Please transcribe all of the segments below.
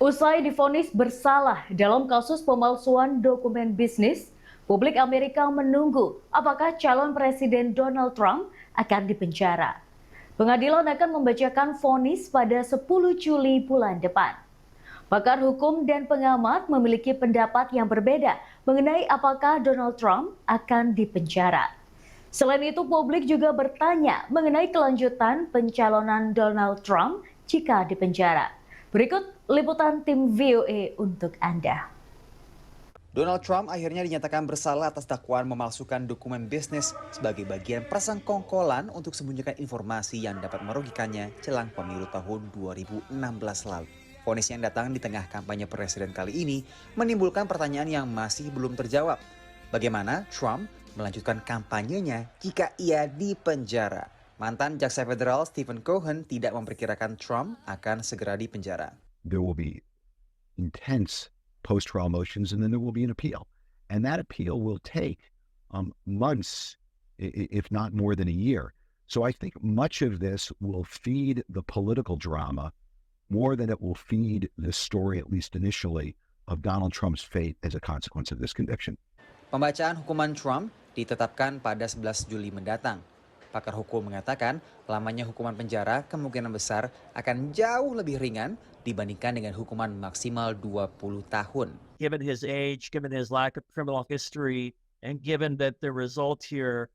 Usai divonis bersalah dalam kasus pemalsuan dokumen bisnis, publik Amerika menunggu apakah calon Presiden Donald Trump akan dipenjara. Pengadilan akan membacakan vonis pada 10 Juli bulan depan. Pakar hukum dan pengamat memiliki pendapat yang berbeda mengenai apakah Donald Trump akan dipenjara. Selain itu, publik juga bertanya mengenai kelanjutan pencalonan Donald Trump jika dipenjara. Berikut liputan tim VOA untuk Anda. Donald Trump akhirnya dinyatakan bersalah atas dakwaan memalsukan dokumen bisnis sebagai bagian persengkongkolan untuk sembunyikan informasi yang dapat merugikannya jelang pemilu tahun 2016 lalu. Vonis yang datang di tengah kampanye presiden kali ini menimbulkan pertanyaan yang masih belum terjawab. Bagaimana Trump melanjutkan kampanyenya jika ia dipenjara? Mantan jaksa federal Stephen Cohen tidak memperkirakan Trump akan segera dipenjara. There will be intense post-trial motions, and then there will be an appeal. And that appeal will take months, if not more than a year. So I think much of this will feed the political drama more than it will feed the story, at least initially, of Donald Trump's fate as a consequence of this conviction. Pembacaan hukuman Trump ditetapkan pada 11 Juli mendatang. Pakar hukum mengatakan lamanya hukuman penjara kemungkinan besar akan jauh lebih ringan dibandingkan dengan hukuman maksimal 20 tahun. Given his age, given his lack of criminal history, and given that the result here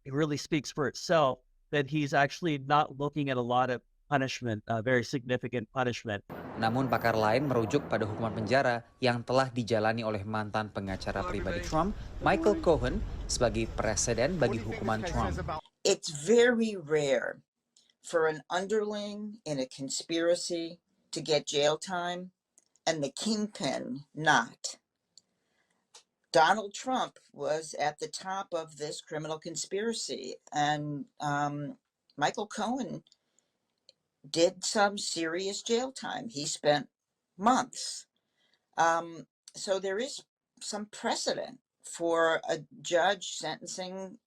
it really speaks for itself, that he's actually not looking at a lot of punishment, very significant punishment. Namun pakar lain merujuk pada hukuman penjara yang telah dijalani oleh mantan pengacara pribadi Trump, Michael Cohen, sebagai presiden bagi hukuman Trump. It's very rare for an underling in a conspiracy to get jail time and the kingpin not. Donald Trump was at the top of this criminal conspiracy, and Michael Cohen did some serious jail time. He spent months. So there is some precedent for a judge sentencing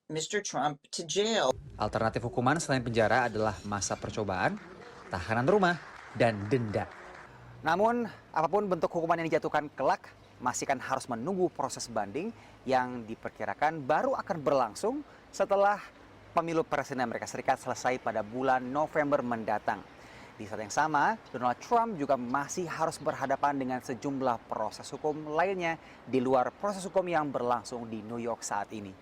Mr. Trump to jail. Alternatif hukuman selain penjara adalah masa percobaan, tahanan rumah, dan denda. Namun, apapun bentuk hukuman yang dijatuhkan kelak, masih kan harus menunggu proses banding yang diperkirakan baru akan berlangsung setelah pemilu presiden Amerika Serikat selesai pada bulan November mendatang. Di saat yang sama, Donald Trump juga masih harus berhadapan dengan sejumlah proses hukum lainnya di luar proses hukum yang berlangsung di New York saat ini.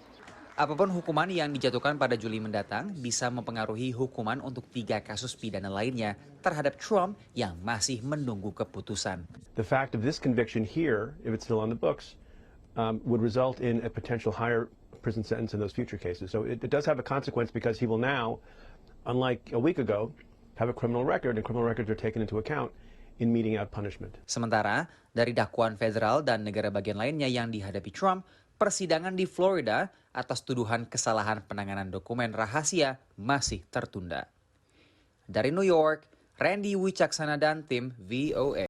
Apapun hukuman yang dijatuhkan pada Juli mendatang bisa mempengaruhi hukuman untuk 3 kasus pidana lainnya terhadap Trump yang masih menunggu keputusan. The fact of this conviction here, if it's still on the books, would result in a potential higher prison sentence in those future cases. So it does have a consequence because he will now, unlike a week ago, have a criminal record, and criminal records are taken into account in meting out punishment. Sementara, dari dakwaan federal dan negara bagian lainnya yang dihadapi Trump, persidangan di Florida atas tuduhan kesalahan penanganan dokumen rahasia masih tertunda. Dari New York, Randy Wicaksana dan tim VOA.